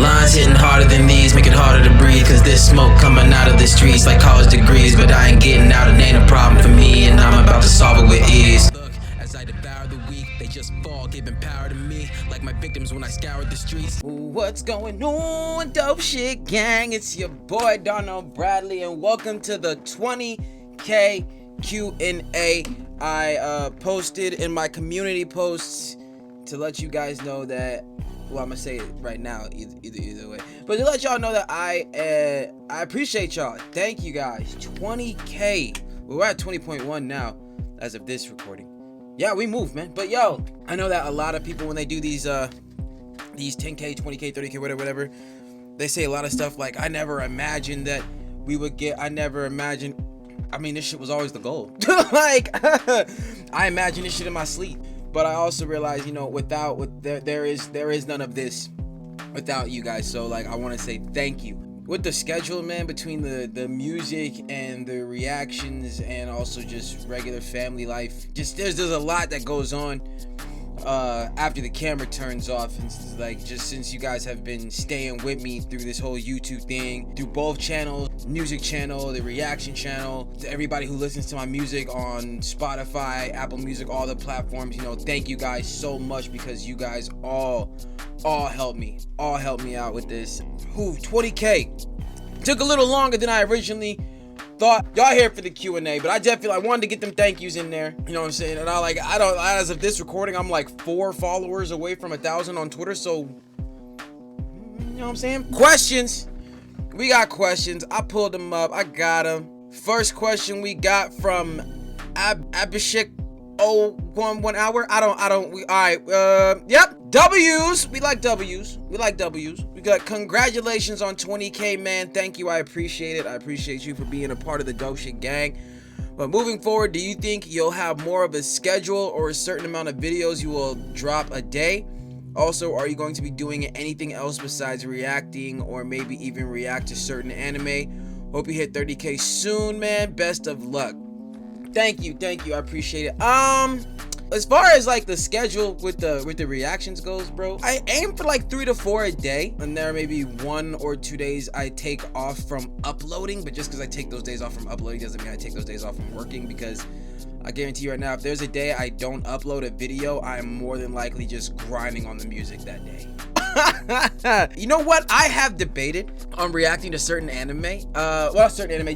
Lines hitting harder than these, make it harder to breathe, cause this smoke coming out of the streets like college degrees. But I ain't getting out, it ain't a problem for me, and I'm about to solve it with ease. Look, as I devour the weak, they just fall, giving power to me, like my victims when I scoured the streets. What's going on, dope shit gang? It's your boy Darrnell Bradley, and welcome to the 20K Q&A. I posted in my community posts to let you guys know that, well, I'm gonna say it right now, either way, but to let y'all know that I appreciate y'all. Thank you guys. 20K. We're at 20.1 now as of this recording. Yeah, we moved, man. But yo, I know that a lot of people, when they do these 10K, 20K, 30K, whatever, they say a lot of stuff like, I never imagined that we would get, I mean, this shit was always the goal. Like, I imagined this shit in my sleep. But I also realize, you know, there is none of this without you guys. So like, I want to say thank you. With the schedule, man, between the music and the reactions and also just regular family life, just there's a lot that goes on after the camera turns off. And like, just since you guys have been staying with me through this whole YouTube thing, through both channels, music channel, the reaction channel, to everybody who listens to my music on Spotify, Apple Music, all the platforms, you know, thank you guys so much, because you guys all helped me out with this. 20K took a little longer than I originally thought. Y'all here for the Q&A, but I definitely wanted to get them thank yous in there, you know what I'm saying? And as of this recording, I'm like 4 followers away from 1,000 on Twitter, so you know what I'm saying? Questions. We got questions. I pulled them up. I got them. First question we got from Abhishek 011 hour. Yep. W's. We like W's. We got congratulations on 20K, man. Thank you. I appreciate it. I appreciate you for being a part of the dope shit gang. But moving forward, do you think you'll have more of a schedule or a certain amount of videos you will drop a day? Also, are you going to be doing anything else besides reacting, or maybe even react to certain anime? Hope you hit 30K soon, man. Best of luck. Thank you. I appreciate it. As far as like the schedule with the reactions goes, bro, I aim for like 3 to 4 a day, and there may be 1 or 2 days I take off from uploading. But just because I take those days off from uploading doesn't mean I take those days off from working, because I guarantee you right now, if there's a day I don't upload a video, I'm more than likely just grinding on the music that day. You know what? I have debated on reacting to certain anime.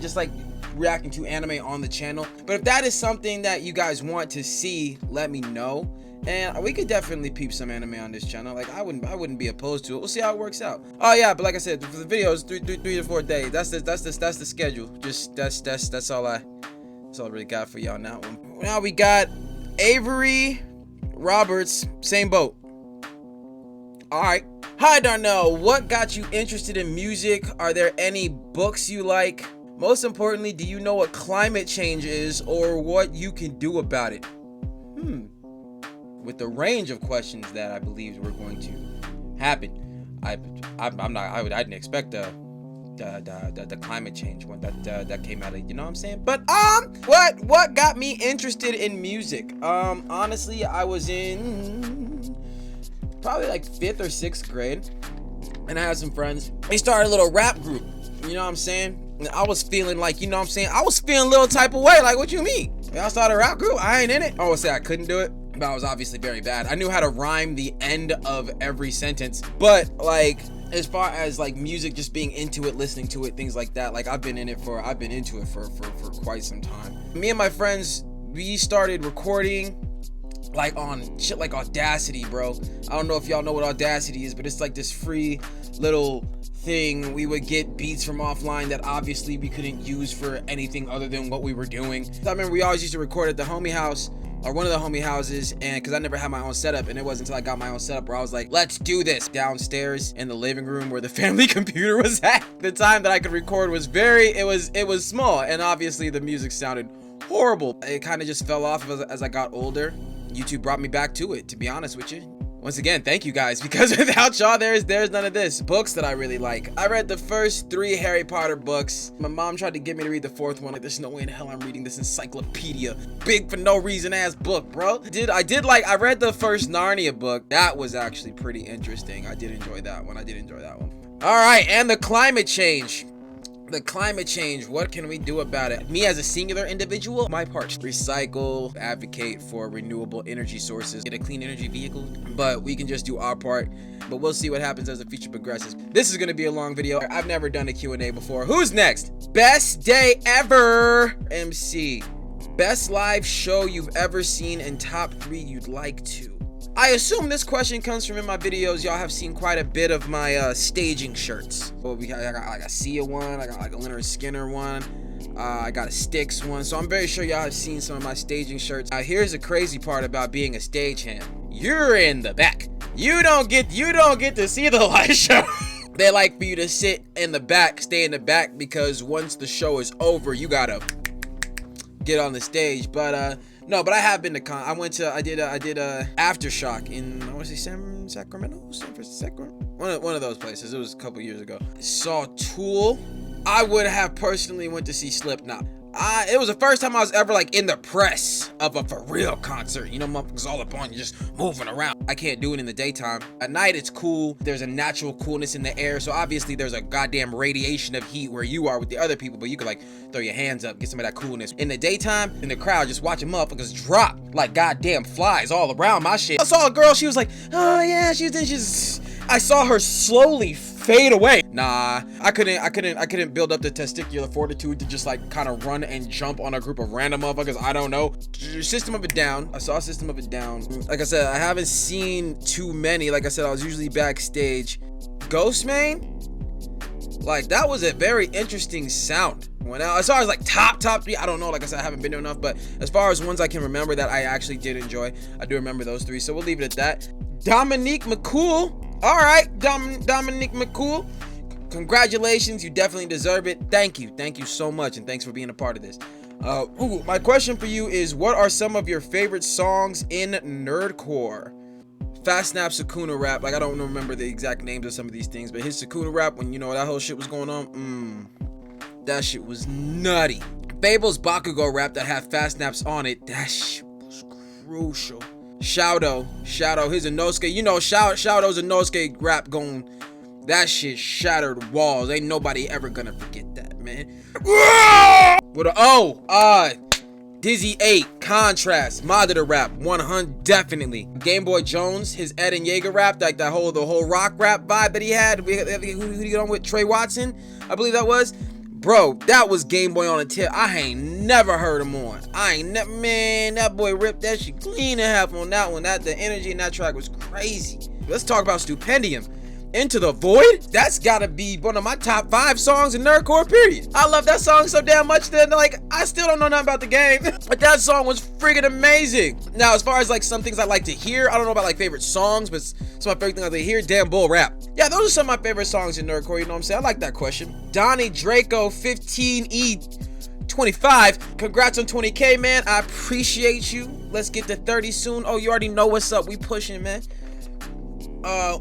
Just like reacting to anime on the channel. But if that is something that you guys want to see, let me know. And we could definitely peep some anime on this channel. Like, I wouldn't be opposed to it. We'll see how it works out. Oh yeah, but like I said, for the videos, 3 to 4 days. That's the schedule. Just that's all I really got for y'all on that one. Now we got Avery Roberts, same boat. All right. Hi Darrnell, what got you interested in music? Are there any books you like? Most importantly, do you know what climate change is or what you can do about it? With the range of questions that I believed were going to happen, I didn't expect the climate change one that came out of, you know what I'm saying? But what got me interested in music? Honestly, I was in probably like 5th or 6th grade, and I had some friends. They started a little rap group, you know what I'm saying? And I was feeling like, you know what I'm saying, I was feeling a little type of way, like, what you mean? Y'all started a rap group? I ain't in it. I would say I couldn't do it, but I was obviously very bad. I knew how to rhyme the end of every sentence, but like, as far as like music, just being into it, listening to it, things like that, like I've been into it for quite some time. Me and my friends, we started recording like on shit like Audacity, bro. I don't know if y'all know what Audacity is, but it's like this free little thing. We would get beats from offline that obviously we couldn't use for anything other than what we were doing. So I remember we always used to record at the homie house, or one of the homie houses, and because I never had my own setup, and it wasn't until I got my own setup where I was like, let's do this. Downstairs in the living room where the family computer was at, the time that I could record was it was small, and obviously the music sounded horrible. It kind of just fell off as I got older. YouTube brought me back to it, to be honest with you. Once again, thank you guys, because without y'all, there's none of this. Books that I really like. I read the first 3 Harry Potter books. My mom tried to get me to read the 4th one. Like, there's no way in hell I'm reading this encyclopedia, big for no reason ass book, bro. I read the first Narnia book. That was actually pretty interesting. I did enjoy that one. All right, and the climate change. The climate change, what can we do about it? Me as a singular individual, my part, recycle, advocate for renewable energy sources, get a clean energy vehicle, but we can just do our part. But we'll see what happens as the future progresses. This is gonna be a long video. I've never done a Q&A before. Who's next? Best day ever, MC. Best live show you've ever seen and top 3 you'd like to. I assume this question comes from in my videos. Y'all have seen quite a bit of my staging shirts. Well, I got like a Sia one, I got like a Leonard Skinner one, I got a Styx one. So I'm very sure y'all have seen some of my staging shirts. Here's the crazy part about being a stagehand. You're in the back. You don't get to see the live show. They like for you to sit in the back, stay in the back, because once the show is over, you gotta get on the stage. But no, but I have been to I did Aftershock in, I want to say Sacramento, one of those places. It was a couple years ago. Saw Tool. I would have personally went to see Slipknot. It was the first time I was ever like in the press of a for real concert. You know, motherfuckers all up on you, just moving around. I can't do it in the daytime. At night, it's cool. There's a natural coolness in the air. So obviously there's a goddamn radiation of heat where you are with the other people, but you could like throw your hands up, get some of that coolness. In the daytime, in the crowd, just watching motherfuckers drop like goddamn flies all around my shit. I saw a girl, she was like, oh yeah, I saw her slowly fade away. Nah, I couldn't build up the testicular fortitude to just like kind of run and jump on a group of random motherfuckers. I don't know. System of a Down. I saw System of a Down. Like I said, I haven't seen too many. Like I said, I was usually backstage. Ghostman, like that was a very interesting sound. As far as like top 3, I don't know. Like I said, I haven't been there enough, but as far as ones I can remember that I actually did enjoy, I do remember those 3. So we'll leave it at that. Dominique McCool. All right, Dominique McCool. Congratulations, you definitely deserve it. Thank you so much, and thanks for being a part of this. My question for you is, what are some of your favorite songs in nerdcore? Fast Snap Sakuna rap, like I don't remember the exact names of some of these things, but his Sakuna rap, when you know that whole shit was going on, that shit was nutty. Fable's Bakugo rap that had Fast Snaps on it, that shit was crucial. Shouto, his Inosuke, you know, Shouto's Inosuke rap going, that shit shattered walls. Ain't nobody ever gonna forget that, man. With Dizzy 8, Contrast, Madara rap, 100, definitely. Game Boy Jones, his Ed and Yeager rap, like the whole rock rap vibe that he had. Who did he get on with? Trey Watson, I believe that was. Bro, that was Game Boy on a tip. I ain't never heard him on. Man, that boy ripped that shit clean in half on that one. The energy in that track was crazy. Let's talk about Stupendium. Into the Void, that's gotta be one of my top 5 songs in nerdcore, period. I love that song so damn much that like I still don't know nothing about the game, but that song was friggin' amazing. Now, as far as like some things I like to hear, I don't know about like favorite songs, but some of my favorite things I like to hear, Damn Bull rap. Yeah, those are some of my favorite songs in nerdcore, you know what I'm saying? I like that question. Donnie Draco 15E25, congrats on 20K, man. I appreciate you. Let's get to 30 soon. Oh, you already know what's up. We pushing, man.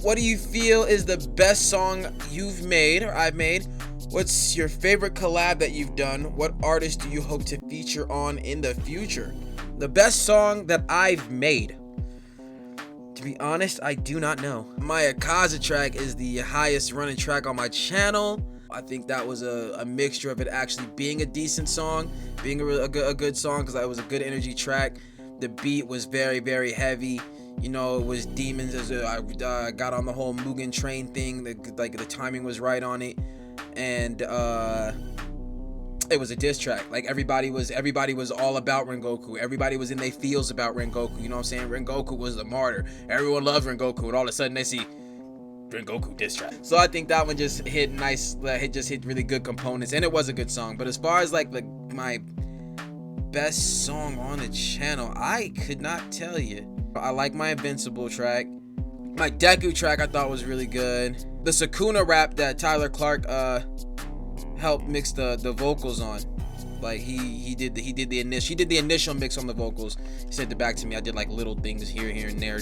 What do you feel is the best song you've made or I've made? What's your favorite collab that you've done? What artist do you hope to feature on in the future? The best song that I've made. To be honest, I do not know. My Akaza track is the highest running track on my channel. I think that was a mixture of it actually being a decent song, being a good song, because it was a good energy track. The beat was very, very heavy. You know, it was demons. I got on the whole Mugen Train thing. The timing was right on it, and it was a diss track. Like everybody was all about Rengoku. Everybody was in their feels about Rengoku. You know what I'm saying? Rengoku was the martyr. Everyone loved Rengoku, and all of a sudden they see Rengoku diss track. So I think that one just hit nice. It just hit really good components, and it was a good song. But as far as like my best song on the channel, I could not tell you. I like my Invincible track. My Deku track I thought was really good. The Sakuna rap that Tyler Clark helped mix the vocals on. Like he did the initial mix on the vocals. He sent it back to me. I did like little things here and there,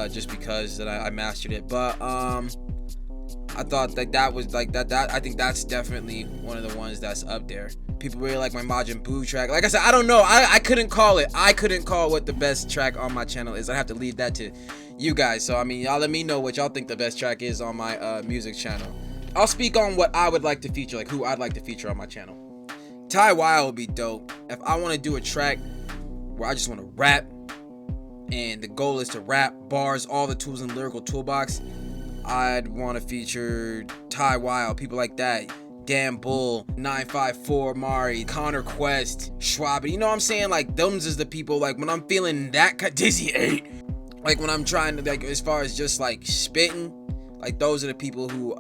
just because that I mastered it. But I thought like that was like that. I think that's definitely one of the ones that's up there. People really like my Majin Buu track. Like I said, I don't know. I couldn't call it. I couldn't call what the best track on my channel is. I have to leave that to you guys. So I mean, y'all let me know what y'all think the best track is on my music channel. I'll speak on what I would like to feature, like who I'd like to feature on my channel. Ty Wild would be dope. If I want to do a track where I just want to rap, and the goal is to rap bars, all the tools in the lyrical toolbox, I'd want to feature Ty Wild, people like that. Dan Bull, 954 Mari, Connor Quest, Schwab. You know what I'm saying? Like, those is the people, like, when I'm feeling that Dizzy 8, like, when I'm trying to, like, as far as just, like, spitting, like, those are the people who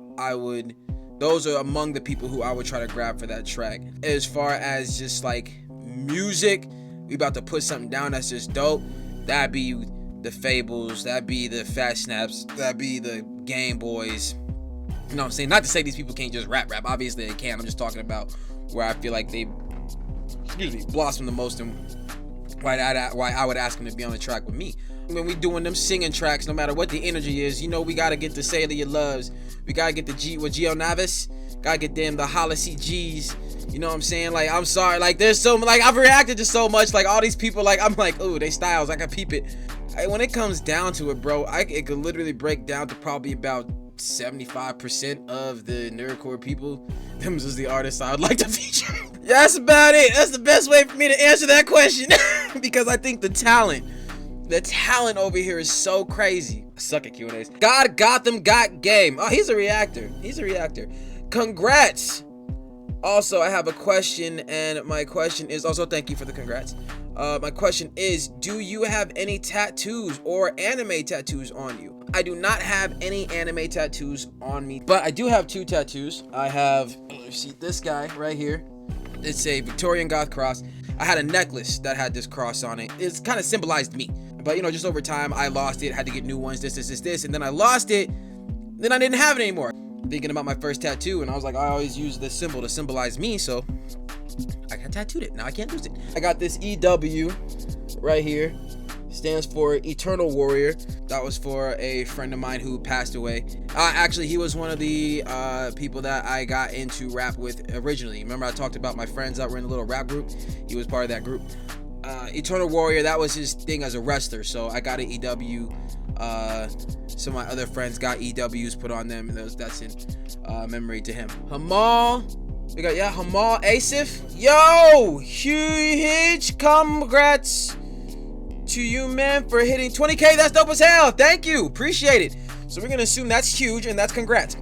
those are among the people who I would try to grab for that track. As far as just, like, music, we about to put something down that's just dope, that'd be the Fables, that'd be the Fat Snaps, that'd be the Game Boys. You know what I'm saying? Not to say these people can't just rap. Obviously they can. I'm just talking about where I feel like they, blossom the most and why I would ask them to be on the track with me. When we doing them singing tracks, no matter what the energy is, you know we gotta get the Say That You Loves. We gotta get the Gio Navis. Gotta get them, the Hollicy G's. You know what I'm saying? Like, I'm sorry. Like, there's so, like, I've reacted to so much. Like, all these people, like, I'm like, ooh, they styles. I can peep it. When it comes down to it, bro, it could literally break down to probably about 75% of the nerdcore people. Them is the artists I would like to feature. Yeah, that's about it. That's the best way for me to answer that question. Because I think the talent over here is so crazy. I suck at Q&As. God Gotham got game. Oh, he's a reactor. Congrats. Also, I have a question, and my question is also, thank you for the congrats. My question is, do you have any tattoos or anime tattoos on you? I do not have any anime tattoos on me, but I do have 2 tattoos. I have, see this guy right here. It's a Victorian Goth cross. I had a necklace that had this cross on it. It's kind of symbolized me, but you know, just over time, I lost it, had to get new ones, this, and then I lost it, then I didn't have it anymore. Thinking about my first tattoo, and I was like, I always use this symbol to symbolize me, so I got tattooed it. Now I can't lose it. I got this EW right here. Stands for Eternal Warrior. That was for a friend of mine who passed away. Actually, he was one of the people that I got into rap with originally. Remember I talked about my friends that were in a little rap group? He was part of that group. Eternal Warrior, that was his thing as a wrestler, so I got an EW. Some of my other friends got EWs put on them, and that's in memory to him. Hamal, we got, yeah, Hamal Asif. Yo, huge congrats to you, man, for hitting 20K. That's dope as hell. Thank you, appreciate it. So we're gonna assume that's huge, and that's congrats.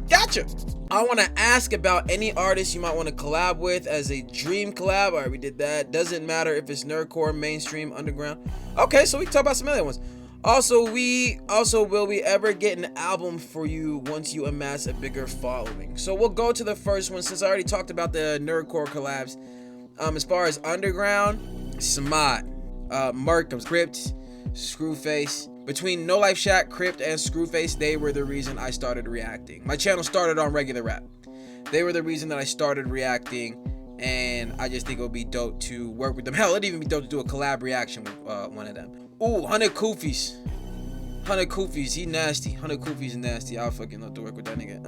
Gotcha. I want to ask about any artist you might want to collab with as a dream collab. All right, we did that. Doesn't matter if it's nerdcore, mainstream, underground. Okay, so we can talk about some other ones. Also, will we ever get an album for you once you amass a bigger following? So we'll go to the first one, since I already talked about the nerdcore collabs. As far as underground, Samad, Merkham, Crypt, Screwface. Between No Life Shack, Crypt, and Screwface, they were the reason I started reacting. My channel started on regular rap. They were the reason that I started reacting, and I just think it would be dope to work with them. Hell, it'd even be dope to do a collab reaction with one of them. Ooh, 100 Kufis. 100 Kufis, he nasty. 100 Kufis is nasty. I'll fucking love to work with that nigga.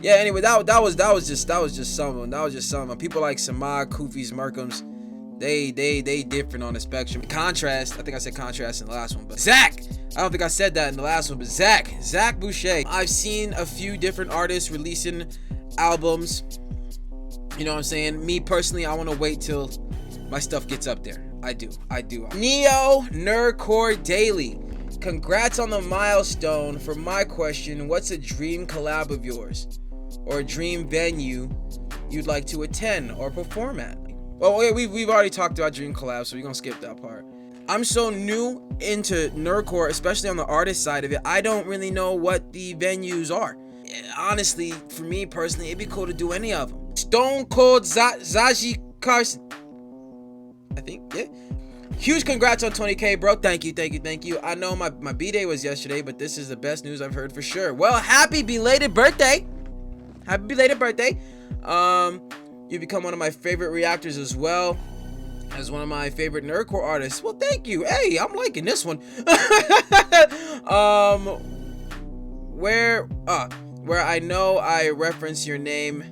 Yeah, anyway, that was just some of them. That was just some of them. People like Samad, Kufis, Merkhams, they different on the spectrum. Contrast, I think I said Contrast in the last one, but Zach, I don't think I said that in the last one, but Zach Boucher. I've seen a few different artists releasing albums. You know what I'm saying? Me personally, I want to wait till my stuff gets up there. I do. Neo Nerdcore Daily. Congrats on the milestone. For my question, what's a dream collab of yours? Or a dream venue you'd like to attend or perform at? Well, we've already talked about dream collabs, so we're going to skip that part. I'm so new into nerdcore, especially on the artist side of it, I don't really know what the venues are. Honestly, for me personally, it'd be cool to do any of them. Stone Cold Zaji Carson, I think, yeah. Huge congrats on 20K, bro. Thank you. I know my B-day was yesterday, but this is the best news I've heard for sure. Well, happy belated birthday. You become one of my favorite reactors as well as one of my favorite nerdcore artists. Well, thank you. Hey, I'm liking this one. Where I know I reference your name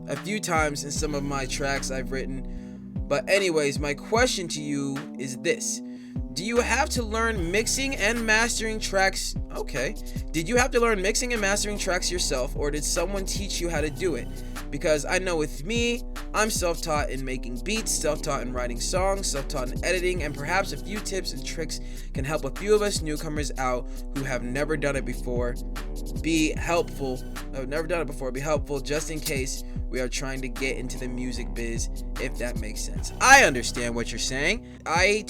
a few times in some of my tracks I've written. But anyways, my question to you is this. Do you have to learn mixing and mastering tracks? Okay. Did you have to learn mixing and mastering tracks yourself, or did someone teach you how to do it? Because I know with me, I'm self-taught in making beats, self-taught in writing songs, self-taught in editing, and perhaps a few tips and tricks can help a few of us newcomers out who have never done it before be helpful. Be helpful just in case we are trying to get into the music biz, if that makes sense. I understand what you're saying. I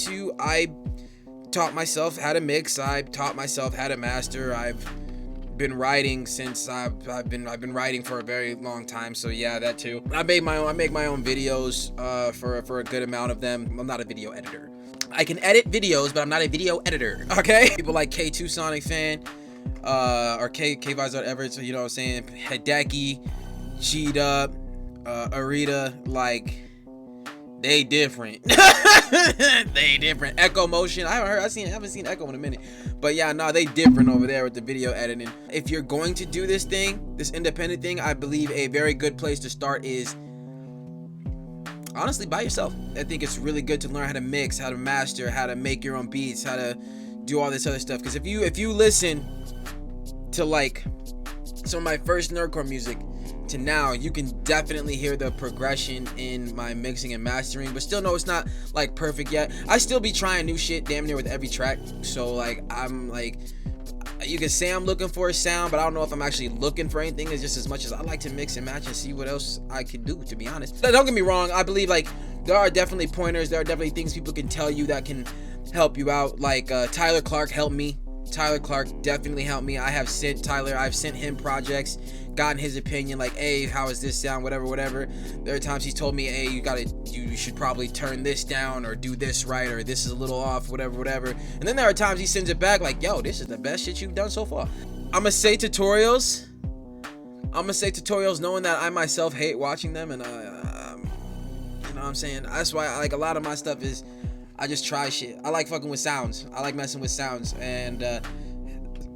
taught myself how to mix. I taught myself how to master. I've been writing since I've been writing for a very long time, so yeah, that too. I make my own videos for a good amount of them. I'm not a video editor. I can edit videos, but I'm not a video editor. Okay? People like K2 Sonic Fan, or K Vibes whatever, so you know what I'm saying, Hideki, Cheetah, Arita, like they different. They different. Echo Motion. I haven't seen Echo in a minute. But yeah, no, they different over there with the video editing. If you're going to do this thing, this independent thing, I believe a very good place to start is honestly by yourself. I think it's really good to learn how to mix, how to master, how to make your own beats, how to do all this other stuff. Because if you listen to like some of my first nerdcore music to now, you can definitely hear the progression in my mixing and mastering, but still no, it's not like perfect yet. I still be trying new shit damn near with every track, so like I'm like, you can say I'm looking for a sound, but I don't know if I'm actually looking for anything. It's just as much as I like to mix and match and see what else I can do, to be honest. Don't get me wrong, I believe like there are definitely pointers, there are definitely things people can tell you that can help you out. Like Tyler Clark helped me. Tyler Clark definitely helped me. I've sent him projects, gotten his opinion, like, hey, how is this sound, whatever. There are times he's told me, hey, you should probably turn this down or do this right, or this is a little off, whatever. And then there are times he sends it back like, yo, this is the best shit you've done so far. I'ma say tutorials knowing that I myself hate watching them, and you know what I'm saying? That's why I like a lot of my stuff is I just try shit. I like fucking with sounds. I like messing with sounds, and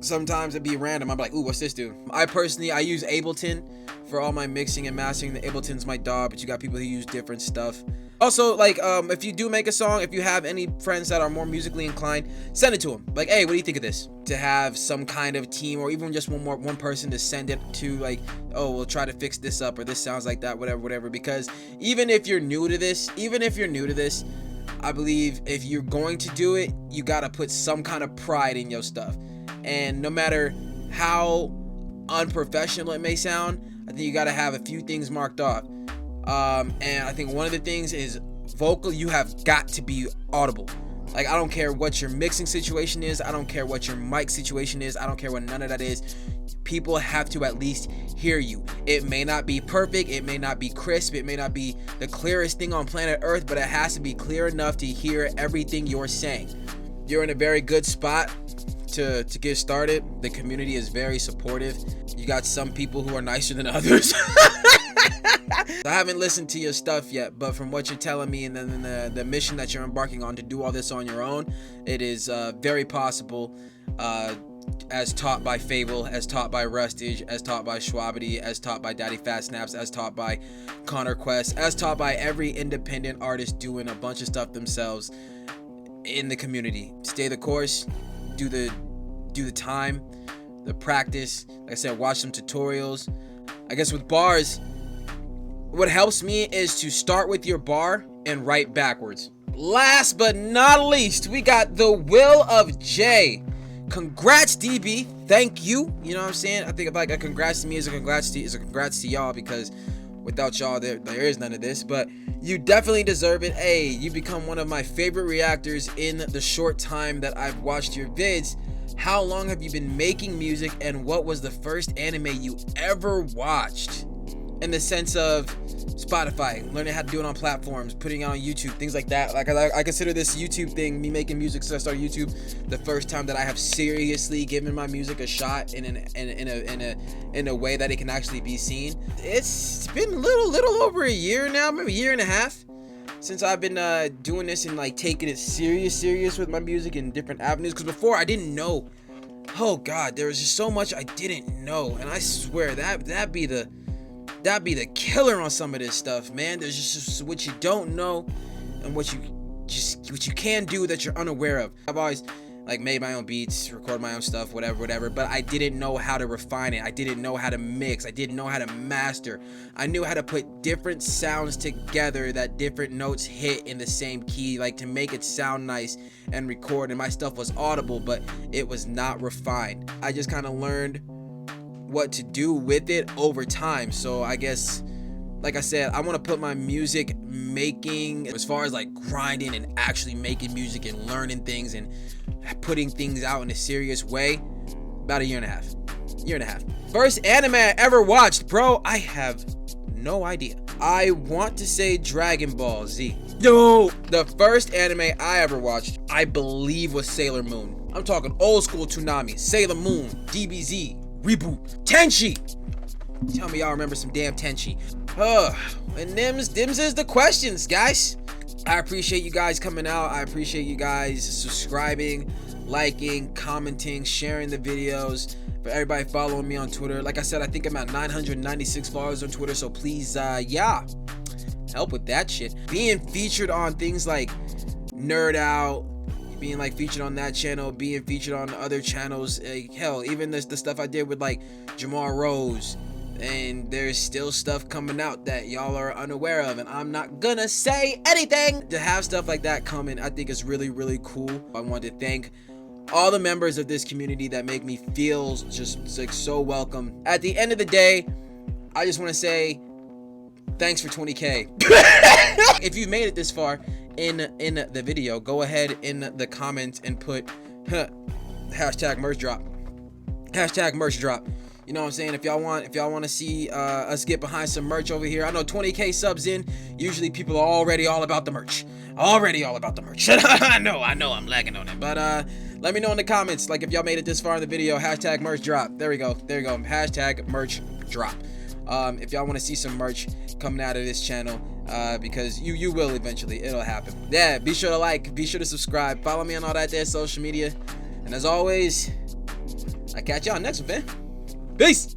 sometimes it'd be random. I'm like, ooh, what's this do? I use Ableton for all my mixing and mastering. The Ableton's my dog, but you got people who use different stuff. Also, like, if you do make a song, if you have any friends that are more musically inclined, send it to them. Like, hey, what do you think of this? To have some kind of team, or even just one person to send it to, like, oh, we'll try to fix this up, or this sounds like that, whatever. Because even if you're new to this, I believe if you're going to do it, you gotta put some kind of pride in your stuff. And no matter how unprofessional it may sound, I think you gotta have a few things marked off. And I think one of the things is vocal. You have got to be audible. Like, I don't care what your mixing situation is. I don't care what your mic situation is. I don't care what none of that is. People have to at least hear you. It may not be perfect. It may not be crisp. It may not be the clearest thing on planet Earth, but it has to be clear enough to hear everything you're saying. You're in a very good spot to get started. The community is very supportive. You got some people who are nicer than others. I haven't listened to your stuff yet, but from what you're telling me and then the mission that you're embarking on to do all this on your own, it is very possible, as taught by Fable, as taught by Rustage, as taught by Schwabity, as taught by Daddy Fat Snaps, as taught by Connor Quest, as taught by every independent artist doing a bunch of stuff themselves in the community. Stay the course, do the time, the practice. Like I said, watch some tutorials. I guess with bars, what helps me is to start with your bar and write backwards. Last but not least, we got the Will of J. Congrats, DB. Thank you. You know what I'm saying? I think like a congrats to me is a congrats to y'all, because without y'all, there is none of this. But you definitely deserve it. Hey, you become one of my favorite reactors in the short time that I've watched your vids. How long have you been making music, and what was the first anime you ever watched? in the sense of Spotify, learning how to do it on platforms, putting it on YouTube, things like that. Like I consider this YouTube thing, me making music since I started YouTube, the first time that I have seriously given my music a shot in a way that it can actually be seen. It's been a little over a year now, maybe a year and a half, since I've been doing this and like taking it serious with my music in different avenues. Because before I didn't know. Oh God, there was just so much I didn't know, and I swear that'd be the killer on some of this stuff, man. There's just what you don't know and what you can do that you're unaware of. I've always like made my own beats, record my own stuff, whatever, but I didn't know how to refine it. I didn't know how to mix. I didn't know how to master. I knew how to put different sounds together that different notes hit in the same key, like to make it sound nice and record. And my stuff was audible, but it was not refined. I just kind of learned what to do with it over time. So I guess, like I said, I want to put my music making, as far as like grinding and actually making music and learning things and putting things out in a serious way, about a year and a half. First anime I ever watched, bro, I have no idea. I want to say Dragon Ball Z. Yo, the first anime I ever watched, I believe, was Sailor Moon. I'm talking old school Toonami, Sailor Moon, DBZ, Reboot, Tenchi. Tell me y'all remember some damn Tenchi. And dims is the questions, guys. I appreciate you guys coming out. I appreciate you guys subscribing, liking, commenting, sharing the videos. For everybody following me on Twitter, like I said, I think I'm at 996 followers on Twitter, so please, help with that shit. Being featured on things like Nerd Out, being like featured on that channel, being featured on other channels, hell, even the stuff I did with like Jamal Rose, and there's still stuff coming out that y'all are unaware of, and I'm not gonna say anything. To have stuff like that coming, I think is really cool. I want to thank all the members of this community that make me feel just like so welcome. At the end of the day, I just want to say thanks for 20K. If you've made it this far in the video, go ahead in the comments and put hashtag merch drop. Hashtag merch drop. You know what I'm saying? If y'all want to see us get behind some merch over here, I know 20K subs in, usually people are already all about the merch. I know I'm lagging on it, but let me know in the comments, like, if y'all made it this far in the video. Hashtag merch drop. There we go. Hashtag merch drop. If y'all want to see some merch coming out of this channel, because you will eventually, it'll happen. Yeah, be sure to like, be sure to subscribe, follow me on all that there social media, and as always, I catch y'all next one, man. Peace.